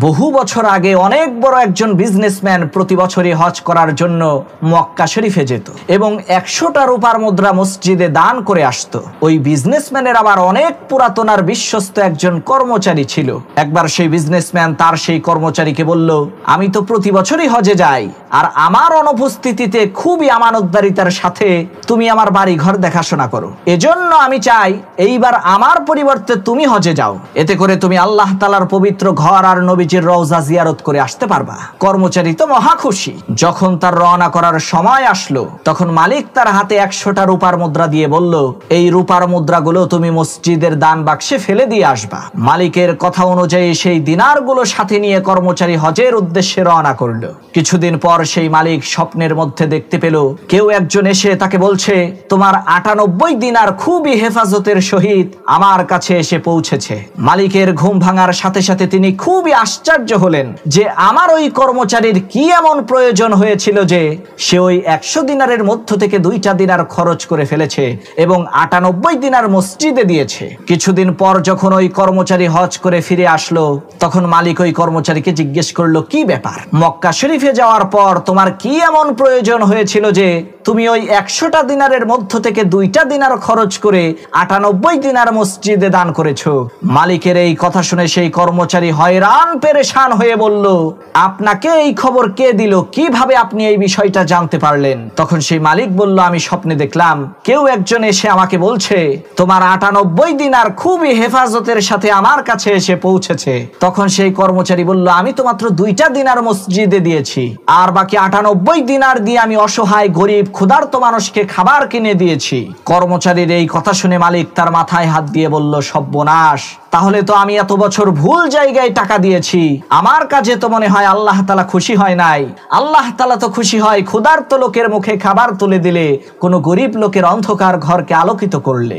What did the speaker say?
বহু বছর আগে অনেক বড় একজন বিজনেসম্যান প্রতি বছরই হজ করার জন্য মক্কা শরীফে যেত এবং 100টা রূপার মুদ্রা মসজিদে দান করে আসতো। ওই বিজনেসম্যানের আবার অনেক পুরাতন আর বিশ্বস্ত একজন কর্মচারী ছিল। একবার সেই বিজনেসম্যান তার সেই কর্মচারীকে বলল, আমি তো প্রতি বছরই হজে যাই, আর আমার অনুপস্থিতিতে খুবই আমানতদারিতার সাথে তুমি আমার বাড়ি ঘর দেখাশোনা করো। এজন্য আমি চাই এইবার আমার পরিবর্তে তুমি হজে যাও, এতে করে তুমি আল্লাহ তাআলার পবিত্র ঘর আর নবীজির রওজা জিয়ারত করে আসতে পারবা। কর্মচারী তো মহা খুশি। যখন তার রওনা করার সময় আসলো, তখন মালিক তার হাতে 100টা রূপার মুদ্রা দিয়ে বলল, এই রূপার মুদ্রাগুলো তুমি মসজিদের দান বাক্সে ফেলে দিয়ে আসবা। মালিকের কথা অনুযায়ী সেই দিনারগুলো সাথে নিয়ে কর্মচারী হজের উদ্দেশ্যে রওনা করলো। কিছুদিন পর সেই মালিক স্বপ্নের মধ্যে দেখতে পেল কেউ একজন এসে তাকে বলছে, তোমার 98 দিনার খুবই হেফাজতের সহিত আমার কাছে এসে পৌঁছেছে। মালিকের ঘুম ভাঙার সাথে সাথে তিনি খুবই আশ্চর্য হলেন যে আমার ওই কর্মচারীর কি এমন প্রয়োজন হয়েছিল যে সে ওই 100 দিনারের মধ্য থেকে 2টা দিনার খরচ করে ফেলেছে এবং 98 দিনার মসজিদে দিয়েছে। কিছুদিন পর যখন ওই কর্মচারী হজ করে ফিরে আসলো, তখন মালিক ওই কর্মচারীকে জিজ্ঞেস করলো, কি ব্যাপার, মক্কা শরীফে যাওয়ার পর তোমার কি এমন প্রয়োজন হয়েছিল যে তুমি ওই 100টা দিনারের মধ্য থেকে 2টা দিনার খরচ করে 98 দিনার মসজিদে দান করেছো? মালিকের এই কথা শুনে সেই কর্মচারী হয়রান পেরেশান হয়ে বলল, আপনাকে এই খবর কে দিল? কিভাবে আপনি এই বিষয়টা জানতে পারলেন? তখন সেই মালিক বলল, আমি স্বপ্নে দেখলাম কেউ একজন এসে আমাকে বলছে, তোমার 98 দিনার খুবই হেফাজতের সাথে আমার কাছে এসে পৌঁছেছে। তখন সেই কর্মচারী বলল, আমি তো মাত্র 2টা দিনার মসজিদে দিয়েছি, আর বাকি 98 দিনার দিয়ে আমি অসহায় গরিব ক্ষুধার্ত মানুষকে খাবার কিনে দিয়েছি। কর্মচারীর এই কথা শুনে মালিক তার মাথায় হাত দিয়ে বলল, সর্বনাশ, তাহলে তো আমি এত বছর ভুল জায়গায় টাকা দিয়েছি। আমার কাজে তো মনে হয় আল্লাহ তাআলা খুশি হয় নাই। আল্লাহ তাআলা তো খুশি হয় ক্ষুধার্ত লোকের মুখে খাবার তুলে দিলে, কোনো গরিব লোকের অন্ধকার ঘরকে আলোকিত করলে।